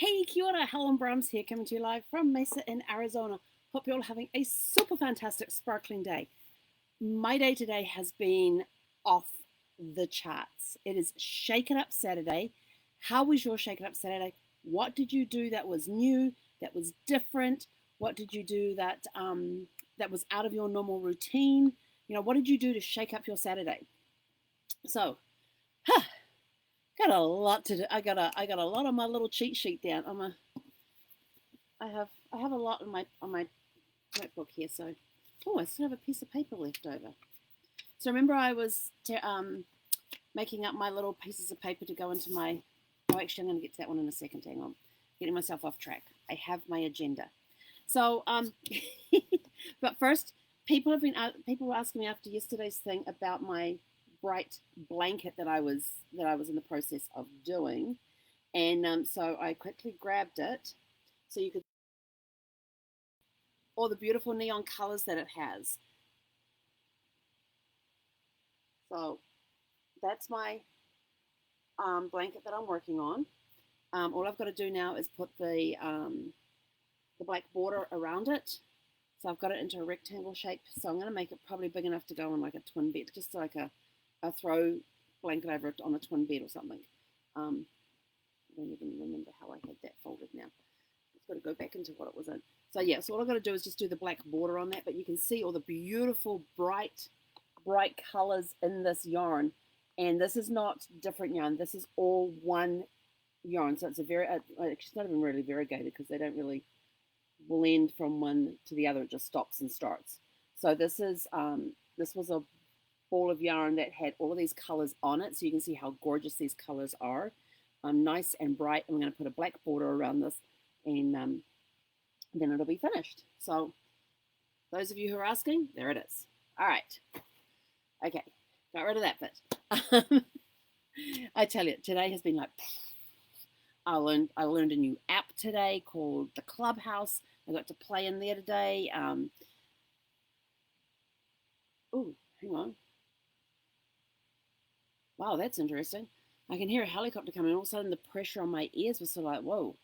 Hey, kia ora, Helen Brahms here, coming to you live from Mesa in Arizona. Hope you're all having a super fantastic, sparkling day. My day today has been off the charts. It is Shake It Up Saturday. How was your Shake It Up Saturday? What did you do that was new, that was different? What did you do that was out of your normal routine? What did you do to shake up your Saturday? So, got a lot to do. I got a lot on my little cheat sheet down. I have a lot on my notebook here. So, I still have a piece of paper left over. So remember, I was making up my little pieces of paper to go into my. Oh, actually, I'm going to get to that one in a second. Hang on, getting myself off track. I have my agenda. So, but first, people were asking me after yesterday's thing about my bright blanket that I was in the process of doing, and so I quickly grabbed it so you could all the beautiful neon colors that it has. So that's my blanket that I'm working on. All I've got to do now is put the black border around it. So I've got it into a rectangle shape. So I'm going to make it probably big enough to go on like a twin bed, just like a throw blanket over it on a twin bed or something. I don't even remember how I had that folded now. I've got to go back into what it was in. So yeah, so all I've got to do is just do the black border on that, but you can see all the beautiful bright colors in this yarn. And this is not different yarn. This is all one yarn. So it's it's not even really variegated because they don't really blend from one to the other. It just stops and starts. So this was a ball of yarn that had all of these colors on it. So you can see how gorgeous these colors are. Nice and bright. I'm going to put a black border around this, and then it'll be finished. So those of you who are asking, there it is. All right. Okay, got rid of that bit. I tell you, today has been like, I learned a new app today called the Clubhouse. I got to play in there today. Oh, hang on. Wow, that's interesting. I can hear a helicopter coming. All of a sudden, the pressure on my ears was sort of like, whoa.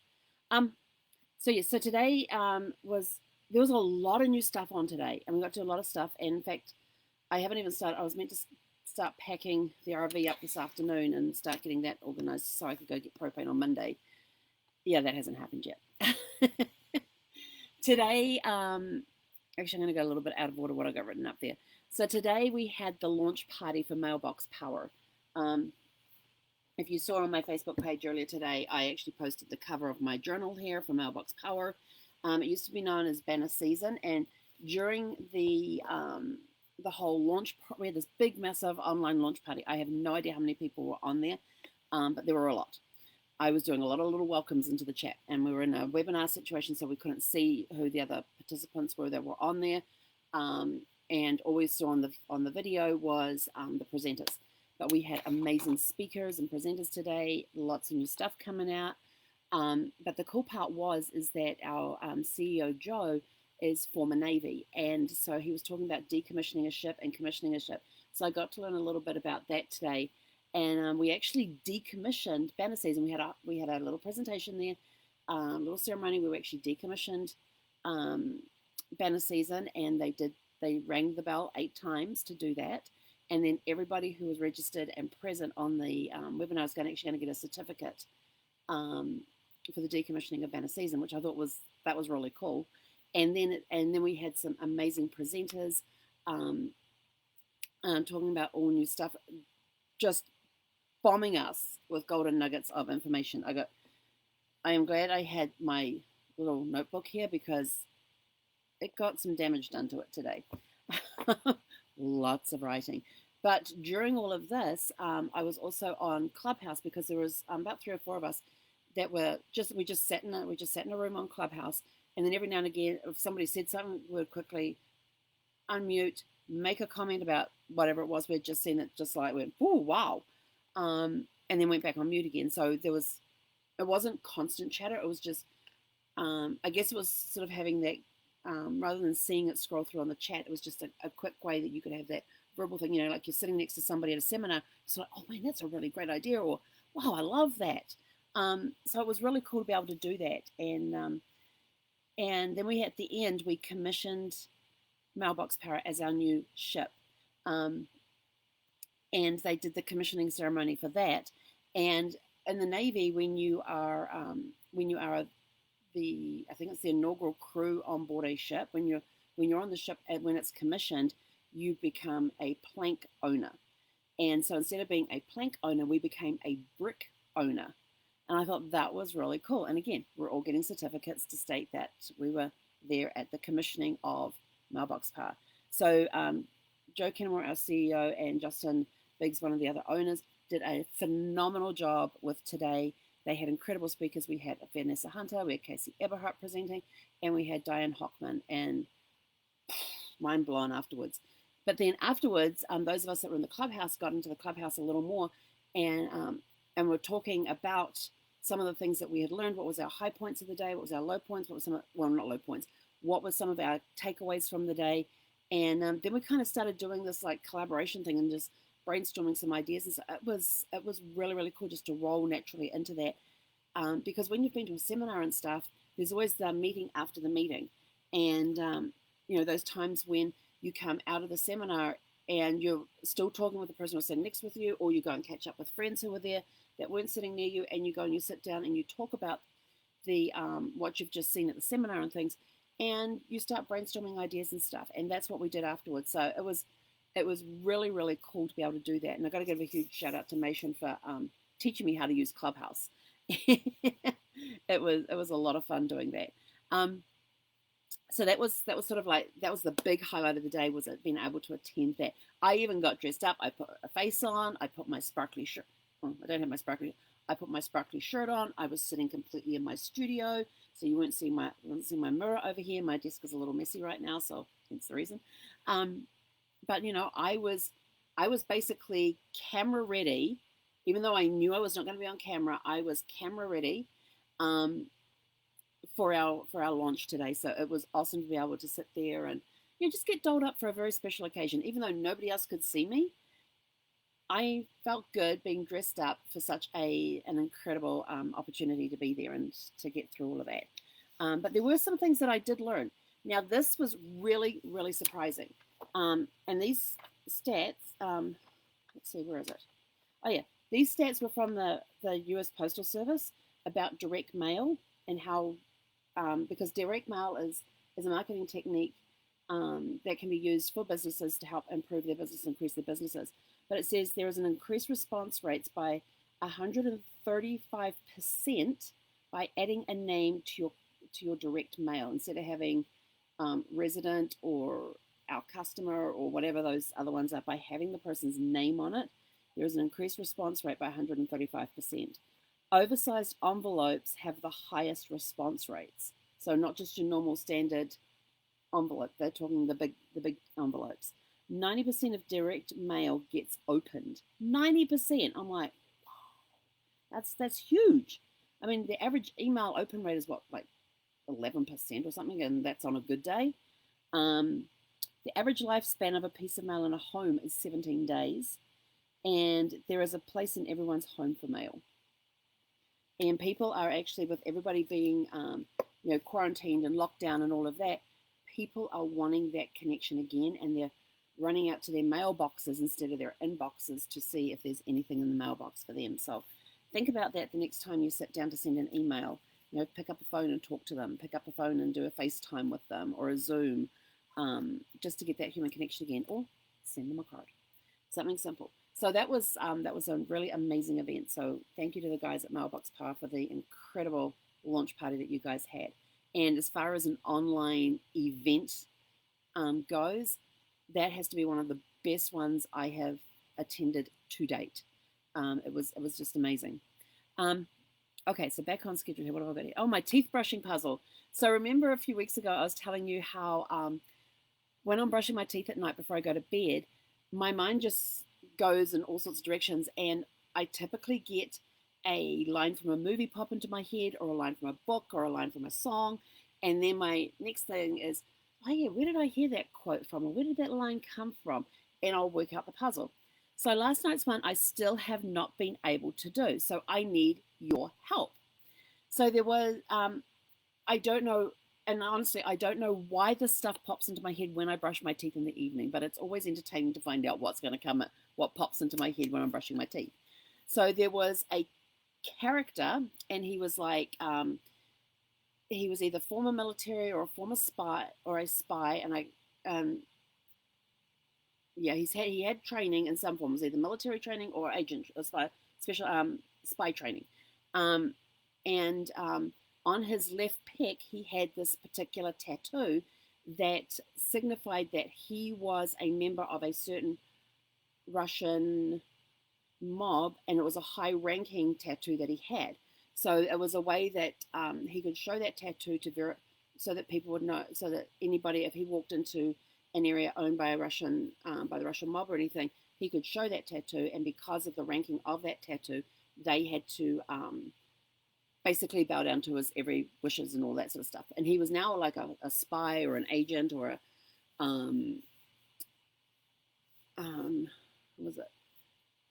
So today there was a lot of new stuff on today, and we got to do a lot of stuff. And in fact, I haven't even started. I was meant to start packing the RV up this afternoon and start getting that organized so I could go get propane on Monday. Yeah, that hasn't happened yet. Today, actually, I'm going to go a little bit out of order what I got written up there. So today we had the launch party for Mailbox Power. If you saw on my Facebook page earlier today, I actually posted the cover of my journal here for Mailbox Power. It used to be known as Banner Season, and during the whole launch, we had this big, massive online launch party. I have no idea how many people were on there, but there were a lot. I was doing a lot of little welcomes into the chat, and we were in a webinar situation, so we couldn't see who the other participants were that were on there. And all we saw on the video was the presenters. But we had amazing speakers and presenters today, lots of new stuff coming out. But the cool part is that our CEO, Joe, is former Navy. And so he was talking about decommissioning a ship and commissioning a ship. So I got to learn a little bit about that today. And we actually decommissioned Banner Season. We had a little presentation there, little ceremony. We actually decommissioned Banner Season, and they rang the bell 8 times to do that. And then everybody who was registered and present on the webinar is actually going to get a certificate for the decommissioning of Banner Season, which I thought was really cool. And then we had some amazing presenters talking about all new stuff, just bombing us with golden nuggets of information. I am glad I had my little notebook here because it got some damage done to it today. Lots of writing. But during all of this, I was also on Clubhouse because there was about 3 or 4 of us that were we just sat in a room on Clubhouse, and then every now and again, if somebody said something, we'd quickly unmute, make a comment about whatever it was we'd just seen. It just like went, oh wow, and then went back on mute again. So it wasn't constant chatter. It was just, I guess it was sort of having that. Rather than seeing it scroll through on the chat, it was just a quick way that you could have that verbal thing, like you're sitting next to somebody at a seminar. It's like, oh man, that's a really great idea, or wow, I love that. So it was really cool to be able to do that. And then at the end, we commissioned Mailbox Power as our new ship. Um, and they did the commissioning ceremony for that. And in the Navy, when you are I think it's the inaugural crew on board a ship, when you're on the ship and when it's commissioned, you become a plank owner. And so instead of being a plank owner, we became a brick owner. And I thought that was really cool. And again, we're all getting certificates to state that we were there at the commissioning of Mailbox Power. So Joe Kenmore, our CEO, and Justin Biggs, one of the other owners, did a phenomenal job with today. They had incredible speakers. We had Vanessa Hunter, we had Casey Eberhardt presenting, and we had Diane Hockman, and mind blown afterwards. But then afterwards, those of us that were in the clubhouse got into the clubhouse a little more, and we're talking about some of the things that we had learned. What was our high points of the day? What was our low points? What was not low points. What were some of our takeaways from the day? And then we kind of started doing this like collaboration thing and just brainstorming some ideas. And so it was really, really cool just to roll naturally into that. Because when you've been to a seminar and stuff, there's always the meeting after the meeting. And, those times when you come out of the seminar and you're still talking with the person who's sitting next with you, or you go and catch up with friends who were there that weren't sitting near you, and you go and you sit down and you talk about the what you've just seen at the seminar and things, and you start brainstorming ideas and stuff. And that's what we did afterwards. So it was really, really cool to be able to do that. And I've got to give a huge shout out to Mation for teaching me how to use Clubhouse. It was a lot of fun doing that. So that was sort of like, that was the big highlight of the day, was it being able to attend that. I even got dressed up. I put a face on. I put my sparkly shirt. Oh, I don't have my sparkly. I put my sparkly shirt on. I was sitting completely in my studio, so you won't see my mirror over here. My desk is a little messy right now, so that's the reason. But I was basically camera ready, even though I knew I was not going to be on camera. I was camera ready. For our launch today. So it was awesome to be able to sit there and just get dolled up for a very special occasion. Even though nobody else could see me, I felt good being dressed up for such an incredible opportunity to be there and to get through all of that. But there were some things that I did learn. Now this was really, really surprising. And these stats, let's see, where is it? Oh yeah, these stats were from the US Postal Service about direct mail and how because direct mail is a marketing technique that can be used for businesses to help improve their business, increase their businesses. But it says there is an increased response rates by 135% by adding a name to your direct mail instead of having resident or our customer or whatever those other ones are. By having the person's name on it, there is an increased response rate by 135%. Oversized envelopes have the highest response rates. So not just your normal standard envelope. They're talking the big envelopes. 90% of direct mail gets opened. 90%. I'm like, wow, that's huge. I mean, the average email open rate is what, like 11% or something, and that's on a good day. The average lifespan of a piece of mail in a home is 17 days, and there is a place in everyone's home for mail. And people are actually, with everybody being, quarantined and locked down and all of that, people are wanting that connection again, and they're running out to their mailboxes instead of their inboxes to see if there's anything in the mailbox for them. So think about that the next time you sit down to send an email. Pick up the phone and talk to them. Pick up the phone and do a FaceTime with them or a Zoom, just to get that human connection again, or send them a card. Something simple. So that was a really amazing event. So thank you to the guys at Mailbox Power for the incredible launch party that you guys had. And as far as an online event goes, that has to be one of the best ones I have attended to date. It was just amazing. Okay, so back on schedule here. What have I got here? Oh, my teeth brushing puzzle. So remember a few weeks ago I was telling you how when I'm brushing my teeth at night before I go to bed, my mind just goes in all sorts of directions, and I typically get a line from a movie pop into my head, or a line from a book, or a line from a song, and then my next thing is, oh yeah, where did I hear that quote from, or where did that line come from? And I'll work out the puzzle. So last night's one I still have not been able to do. So I need your help. So there was, I don't know, and honestly, I don't know why this stuff pops into my head when I brush my teeth in the evening, but it's always entertaining to find out what's going to come, what pops into my head when I'm brushing my teeth. So there was a character, and he was like, he was either former military or a former spy or a spy, and yeah, he had training in some forms, either military training or agent, or spy, special spy training, um, and on his left pec he had this particular tattoo that signified that he was a member of a certain Russian mob, and it was a high-ranking tattoo that he had. So it was a way that he could show that tattoo to so that people would know, so that anybody, if he walked into an area owned by a Russian, by the Russian mob or anything, he could show that tattoo, and because of the ranking of that tattoo, they had to basically bow down to his every wishes and all that sort of stuff. And he was now like a spy or an agent or a what was it?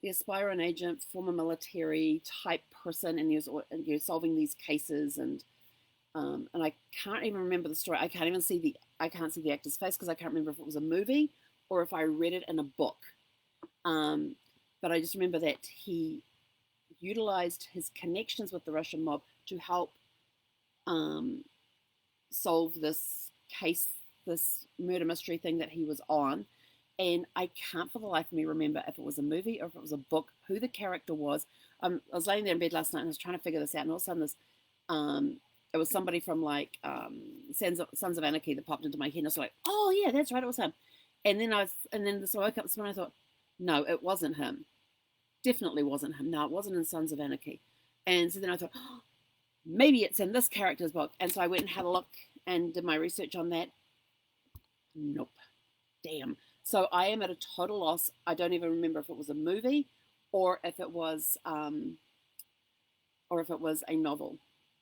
The aspire an agent, former military type person, and he was solving these cases, and I can't even remember the story. I can't see the actor's face because I can't remember if it was a movie or if I read it in a book. But I just remember that he utilized his connections with the Russian mob to help solve this case, this murder mystery thing that he was on. And I can't for the life of me remember if it was a movie or if it was a book, who the character was. I was laying there in bed last night and I was trying to figure this out, and all of a sudden it was somebody from like Sons of Anarchy that popped into my head, and I was like, oh yeah, that's right, it was him. And then so I woke up this morning and I thought, no, it wasn't him. Definitely wasn't him. No, it wasn't in Sons of Anarchy. And so then I thought, oh, maybe it's in this character's book. And so I went and had a look and did my research on that. Nope. Damn. So I am at a total loss. I don't even remember if it was a movie or if it was a novel.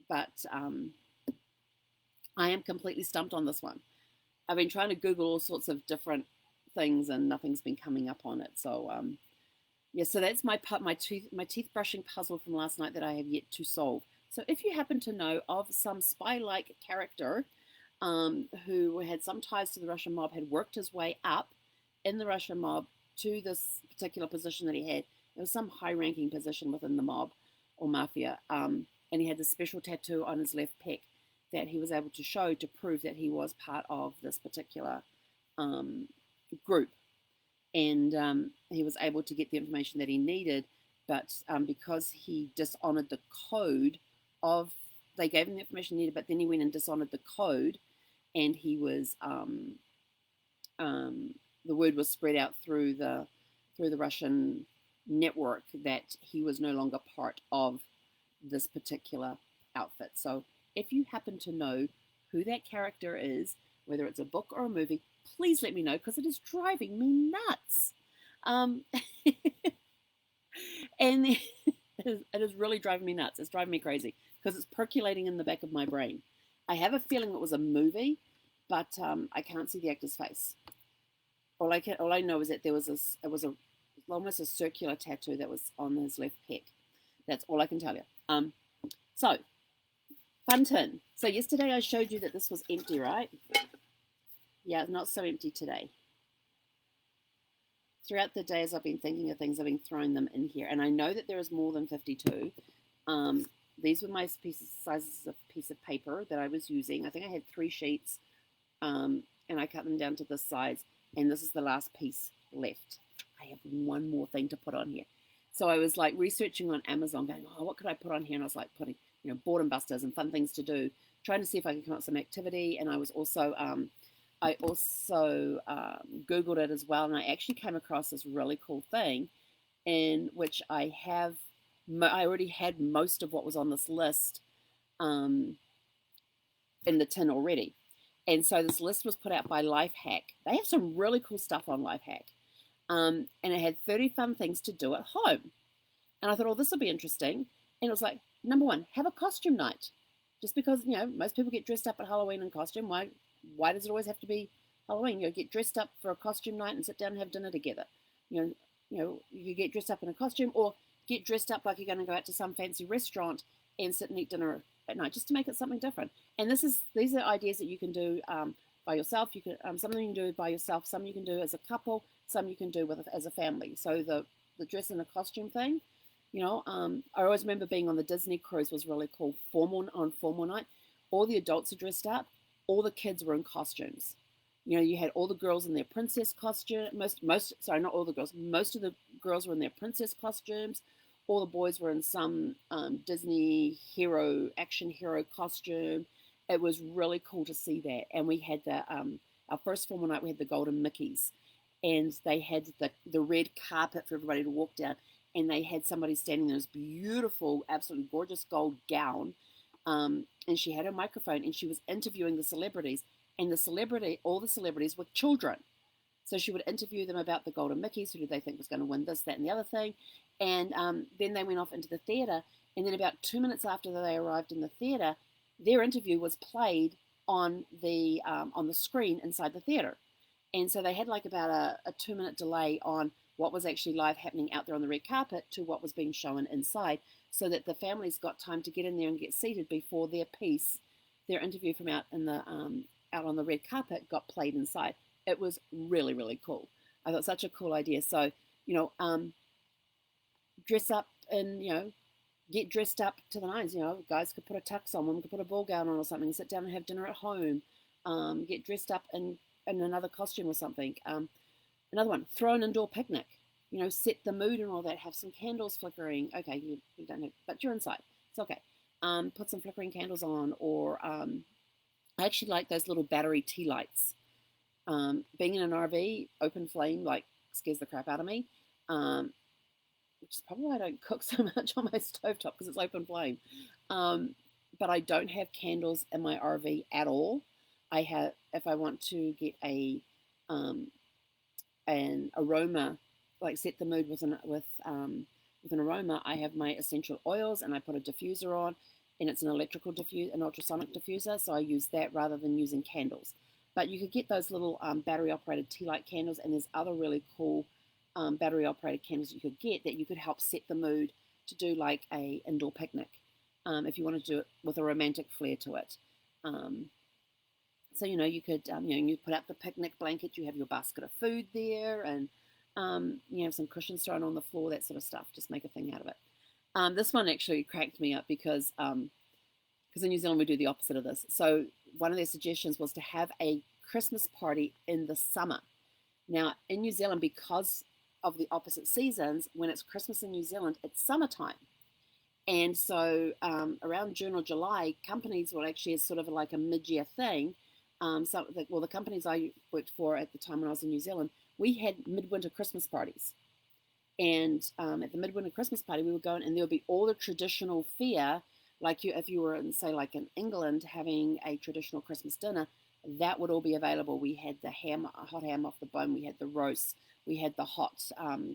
But I am completely stumped on this one. I've been trying to Google all sorts of different things and nothing's been coming up on it. So yeah, so that's my teeth brushing puzzle from last night that I have yet to solve. So if you happen to know of some spy-like character who had some ties to the Russian mob, had worked his way up in the Russian mob to this particular position that he had. It was some high-ranking position within the mob or mafia, and he had this special tattoo on his left pec that he was able to show to prove that he was part of this particular group. And he was able to get the information that he needed, but because he dishonored the code of, they gave him the information he needed, but then he went and dishonored the code, and he was the word was spread out through the Russian network that he was no longer part of this particular outfit. So if you happen to know who that character is, whether it's a book or a movie, please let me know, because it is driving me nuts. And it is really driving me nuts. It's driving me crazy because it's percolating in the back of my brain. I have a feeling it was a movie, but I can't see the actor's face. All I know is that it was almost a circular tattoo that was on his left pec. That's all I can tell you. So, fun tin. So yesterday I showed you that this was empty, right? Yeah, it's not so empty today. Throughout the day, as I've been thinking of things, I've been throwing them in here. And I know that there is more than 52. These were my sizes of piece of paper that I was using. I think I had 3 sheets, and I cut them down to this size. And this is the last piece left. I have one more thing to put on here. So I was like researching on Amazon, going, oh, what could I put on here? And I was like putting, boredom busters and fun things to do, trying to see if I could come up with some activity. And I was also, Googled it as well. And I actually came across this really cool thing in which I already had most of what was on this list in the tin already. And so this list was put out by Lifehack. They have some really cool stuff on Lifehack. And it had 30 fun things to do at home. And I thought, oh, this will be interesting. And it was like, number 1, have a costume night. Just because, most people get dressed up at Halloween in costume. Why does it always have to be Halloween? Get dressed up for a costume night and sit down and have dinner together. you could get dressed up in a costume, or get dressed up like you're going to go out to some fancy restaurant and sit and eat dinner at night, just to make it something different. And these are ideas that you can do by yourself. You can some you can do by yourself, some you can do as a couple, some you can do as a family. So the dress in a costume thing, I always remember being on the Disney cruise was really cool. Formal night, all the adults are dressed up, all the kids were in costumes. You had all the girls in their princess costume. Sorry, not all the girls. Most of the girls were in their princess costumes. All the boys were in some Disney action hero costume. It was really cool to see that. And we had our first formal night. We had the golden Mickeys, and they had the red carpet for everybody to walk down. And they had somebody standing in this beautiful, absolutely gorgeous gold gown, and she had a microphone, and she was interviewing the celebrities. And all the celebrities were children. So she would interview them about the Golden Mickeys, who did they think was going to win this, that, and the other thing. And then they went off into the theatre. And then about 2 minutes after they arrived in the theatre, their interview was played on the screen inside the theatre. And so they had like about a 2-minute delay on what was actually live happening out there on the red carpet to what was being shown inside, so that the families got time to get in there and get seated before their interview from out on the red carpet got played inside. It was really, really cool. I thought such a cool idea. So, dress up and, get dressed up to the nines. Guys could put a tux on, women could put a ball gown on or something, and sit down and have dinner at home. Get dressed up in another costume or something. Another one, throw an indoor picnic. Set the mood and all that. Have some candles flickering. Okay, you don't have, but you're inside. It's okay. Put some flickering candles on, or I actually like those little battery tea lights. Being in an RV, open flame scares the crap out of me. Which is probably why I don't cook so much on my stovetop, because it's open flame. But I don't have candles in my RV at all. If I want to get an aroma, set the mood with an aroma, I have my essential oils, and I put a diffuser on, and it's an ultrasonic diffuser, so I use that rather than using candles. But you could get those little battery-operated tea light candles, and there's other really cool battery-operated candles you could get that you could help set the mood to do like a indoor picnic, if you want to do it with a romantic flair to it. So you could you put out the picnic blanket, you have your basket of food there, and you have some cushions thrown on the floor, that sort of stuff. Just make a thing out of it. This one actually cracked me up because in New Zealand we do the opposite of this. So one of their suggestions was to have a Christmas party in the summer. Now in New Zealand, because of the opposite seasons, when it's Christmas in New Zealand, it's summertime. And so around June or July, companies will actually, as sort of like a mid-year thing, the companies I worked for at the time when I was in New Zealand, we had midwinter Christmas parties. And at the midwinter Christmas party, we would go in, and there would be all the traditional fare, if you were in, say, like in England, having a traditional Christmas dinner, that would all be available. We had the hot ham off the bone, we had the roast, we had the hot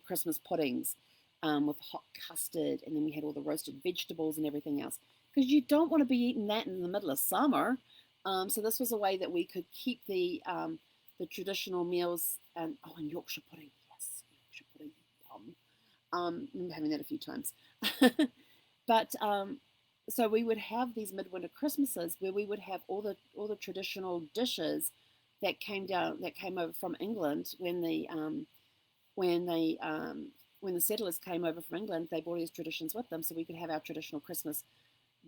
Christmas puddings with hot custard, and then we had all the roasted vegetables and everything else. Because you don't want to be eating that in the middle of summer. So this was a way that we could keep the traditional meals, and Yorkshire pudding, yes, Yorkshire pudding, yum. I remember having that a few times. But so we would have these midwinter Christmases where we would have all the traditional dishes that came over from England when the settlers came over from England. They brought these traditions with them, so we could have our traditional Christmas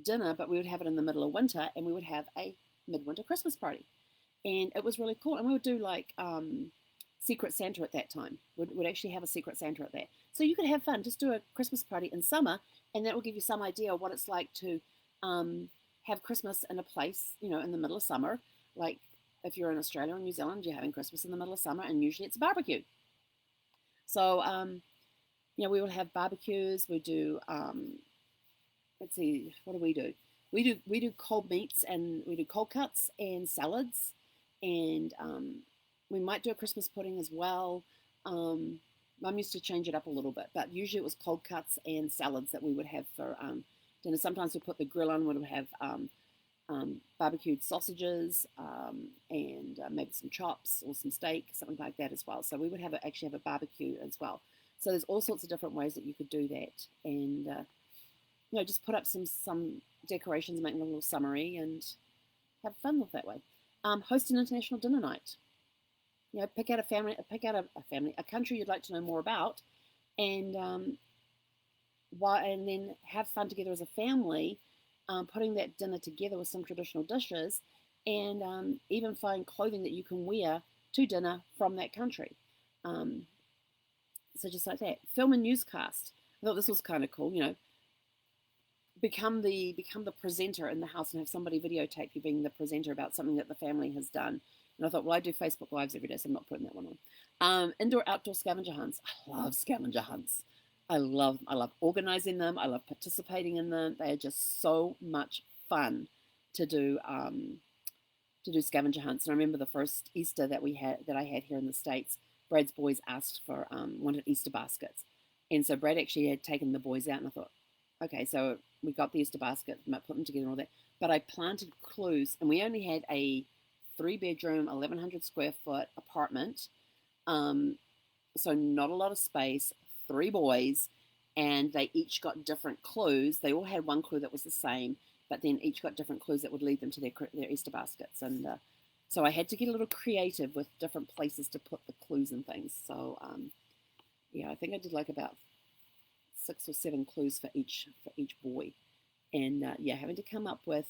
dinner, but we would have it in the middle of winter, and we would have a midwinter Christmas party, and it was really cool. And we would do like Secret Santa at that time. Would actually have a Secret Santa at that, so you could have fun. Just do a Christmas party in summer, and that will give you some idea of what it's like to have Christmas in a place, in the middle of summer. Like if you're in Australia or New Zealand, you're having Christmas in the middle of summer, and usually it's a barbecue. So we will have barbecues. We do let's see, what do? We do cold meats, and we do cold cuts and salads, and we might do a Christmas pudding as well. Mum used to change it up a little bit, but usually it was cold cuts and salads that we would have for dinner. Sometimes we put the grill on. We would have barbecued sausages and maybe some chops or some steak, something like that as well. So we would actually have a barbecue as well. So there's all sorts of different ways that you could do that, and just put up some decorations, make them a little summary, and have fun with that way. Host an international dinner night. Pick out a country you'd like to know more about, and then have fun together as a family, putting that dinner together with some traditional dishes, and even find clothing that you can wear to dinner from that country. So just like that. Film a newscast. I thought this was kind of cool. Become the presenter in the house and have somebody videotape you being the presenter about something that the family has done. And I thought, well, I do Facebook Lives every day, so I'm not putting that one on. Indoor-outdoor scavenger hunts. I love scavenger hunts. I love organizing them. I love participating in them. They are just so much fun to do scavenger hunts. And I remember the first Easter that I had here in the States. Brad's boys asked for wanted Easter baskets, and so Brad actually had taken the boys out, and I thought, okay, so we got the Easter basket, put them together and all that. But I planted clues, and we only had a 3-bedroom, 1,100 square foot apartment, so not a lot of space. 3 boys, and they each got different clues. They all had one clue that was the same, but then each got different clues that would lead them to their Easter baskets. And so I had to get a little creative with different places to put the clues and things. So I think I did like about 6 or 7 clues for each boy, and having to come up with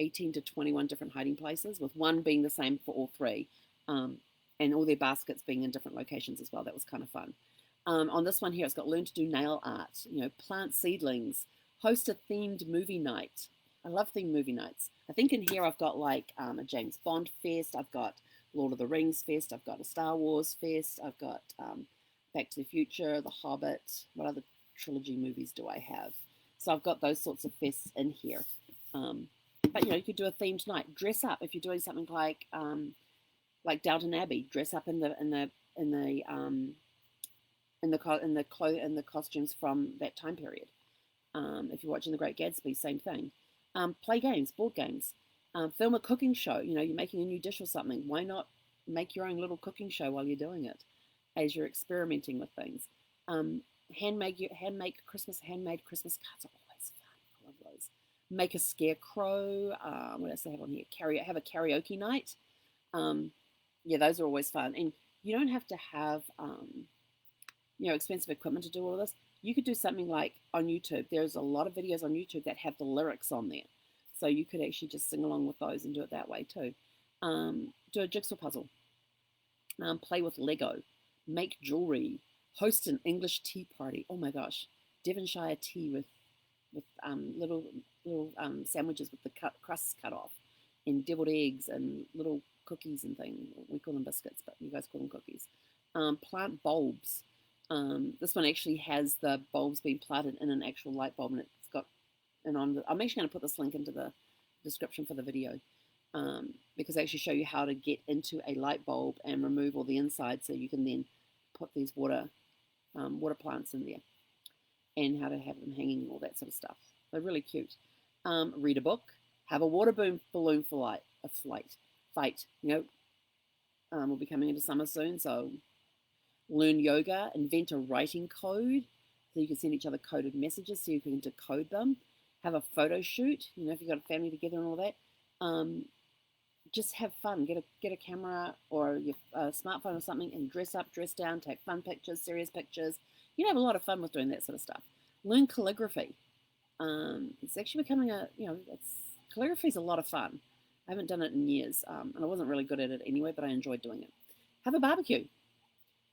18 to 21 different hiding places, with one being the same for all 3, and all their baskets being in different locations as well. That was kind of fun. On this one here, it's got learn to do nail art, plant seedlings, host a themed movie night. I love themed movie nights. I think in here I've got like a James Bond fest, I've got Lord of the Rings fest, I've got a Star Wars fest, I've got Back to the Future, The Hobbit. What other trilogy movies do I have? So I've got those sorts of fests in here. But you could do a themed night. Dress up if you're doing something like Downton Abbey. Dress up in the costumes from that time period. If you're watching The Great Gatsby, same thing. Play games, board games. Film a cooking show. You're making a new dish or something. Why not make your own little cooking show while you're doing it, as you're experimenting with things? Handmade Christmas cards are always fun. I love those. Make a scarecrow. What else do I have on here? Have a karaoke night. Those are always fun. And you don't have to have expensive equipment to do all of this. You could do something like on YouTube. There's a lot of videos on YouTube that have the lyrics on there. So you could actually just sing along with those and do it that way too. Do a jigsaw puzzle. Play with Lego. Make jewelry. Host an English tea party. Oh my gosh. Devonshire tea with little sandwiches with the crusts cut off, and deviled eggs and little cookies and things. We call them biscuits, but you guys call them cookies. Plant bulbs. This one actually has the bulbs being planted in an actual light bulb, and it's got, and I'm actually going to put this link into the description for the video, because I actually show you how to get into a light bulb and remove all the inside, so you can then put these water plants in there, and how to have them hanging and all that sort of stuff. They're really cute. Read a book. Have a water balloon flight. We'll be coming into summer soon, so learn yoga. Invent a writing code, so you can send each other coded messages so you can decode them. Have a photo shoot, if you've got a family together and all that. Just have fun. Get a camera or your smartphone or something, and dress up, dress down, take fun pictures, serious pictures. You have a lot of fun with doing that sort of stuff. Learn calligraphy. It's actually becoming calligraphy is a lot of fun. I haven't done it in years, and I wasn't really good at it anyway, but I enjoyed doing it. Have a barbecue.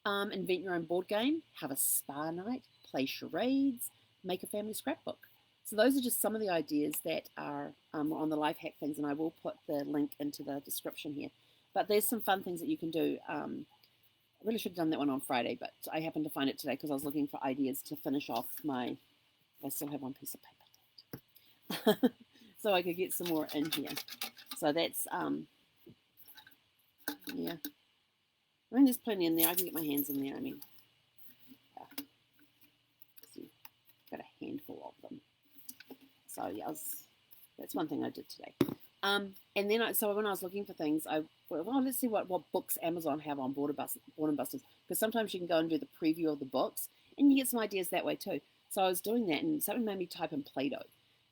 Invent your own board game. Have a spa night. Play charades. Make a family scrapbook. So those are just some of the ideas that are on the life hack things, and I will put the link into the description here. But there's some fun things that you can do. I really should have done that one on Friday, but I happened to find it today because I was looking for ideas to finish off my... I still have one piece of paper left. So I could get some more in here. So that's, yeah. I mean, there's plenty in there. I can get my hands in there. I mean, see, got a handful of them. So yeah, that's one thing I did today. And then so when I was looking for things, I well, let's see what books Amazon have on Boredom Busters, because sometimes you can go and do the preview of the books, and you get some ideas that way too. So I was doing that, and something made me type in Play-Doh.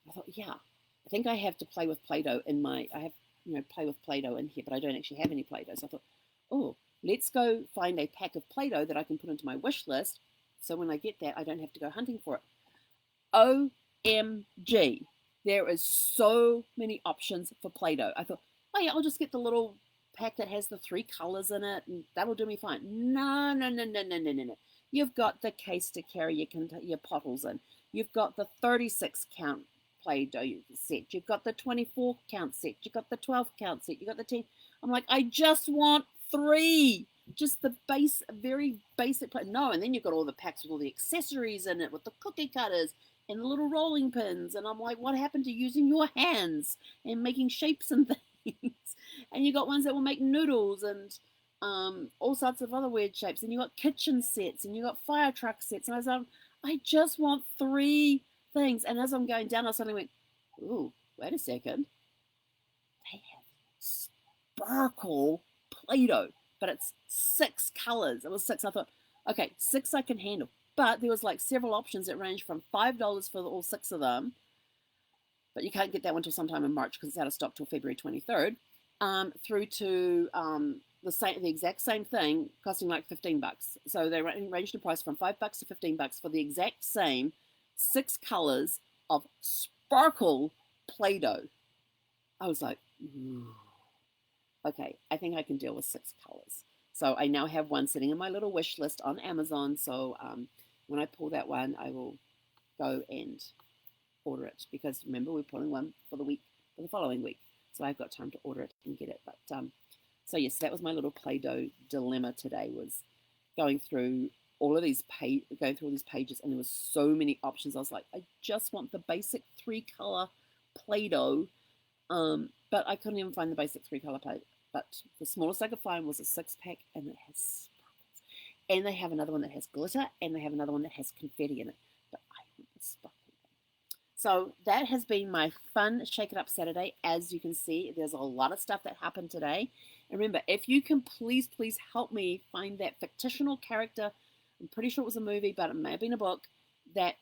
I thought, yeah, I think I have to play with Play-Doh I have, play with Play-Doh in here, but I don't actually have any Play-Doh. So I thought, oh, let's go find a pack of Play-Doh that I can put into my wish list. So when I get that, I don't have to go hunting for it. OMG. There is so many options for Play-Doh. I thought, oh yeah, I'll just get the little pack that has the 3 colors in it, and that'll do me fine. No, no, no, no, no, no, no, no. You've got the case to carry your bottles in. You've got the 36 count Play-Doh set. You've got the 24 count set. You've got the 12 count set. You've got the 10. I'm like, I just want 3. Just the very basic. No, and then you've got all the packs with all the accessories in it, with the cookie cutters and the little rolling pins. And I'm like, what happened to using your hands and making shapes and things? And you got ones that will make noodles and all sorts of other weird shapes. And you got kitchen sets and you got fire truck sets. And I was like, I just want 3 things. And as I'm going down, I suddenly went, ooh, wait a second. They have sparkle Play-Doh, but it's 6 colors. It was 6. I thought, okay, 6 I can handle. But there was like several options that range from $5 for all 6 of them. But you can't get that one until sometime in March because it's out of stock till February 23rd. Through to the exact same thing costing like $15. So they ranged in price from $5 to $15 for the exact same 6 colors of sparkle Play-Doh. I was like, ooh. Okay, I think I can deal with 6 colors. So I now have one sitting in my little wish list on Amazon. So when I pull that one, I will go and order it, because remember, we're pulling one for the following week. So I've got time to order it and get it. But so yes, that was my little Play-Doh dilemma today, was going through all these pages, and there was so many options. I was like, I just want the basic 3 color Play-Doh, but I couldn't even find the basic 3 color Play-Doh. But the smallest I could find was a 6-pack, and it has sparkles. And they have another one that has glitter, and they have another one that has confetti in it. But I want the sparkle. So that has been my fun Shake It Up Saturday. As you can see, there's a lot of stuff that happened today. And remember, if you can please help me find that fictional character, I'm pretty sure it was a movie, but it may have been a book, that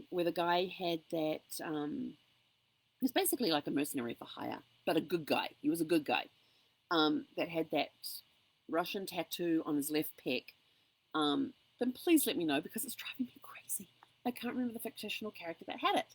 where the guy had that, he was basically like a mercenary for hire, but a good guy. He was a good guy. That had that Russian tattoo on his left pec, then please let me know, because it's driving me crazy. I can't remember the fictional character that had it.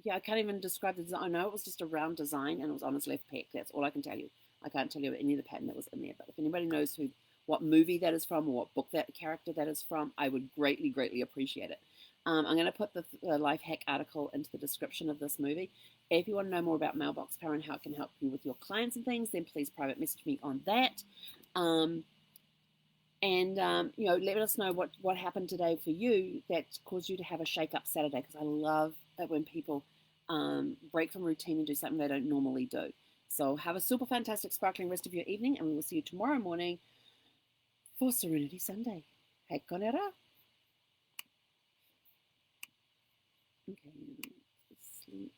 Yeah, I can't even describe the design. I know it was just a round design and it was on his left pec. That's all I can tell you. I can't tell you any of the pattern that was in there. But if anybody knows what movie that is from, or what book that character that is from, I would greatly, greatly appreciate it. I'm going to put the life hack article into the description of this movie. If you want to know more about Mailbox Power and how it can help you with your clients and things, then please private message me on that. Let us know what happened today for you that caused you to have a Shake Up Saturday, because I love it when people break from routine and do something they don't normally do. So have a super fantastic, sparkling rest of your evening, and we will see you tomorrow morning for Serenity Sunday. Hei konera. Okay, sleep.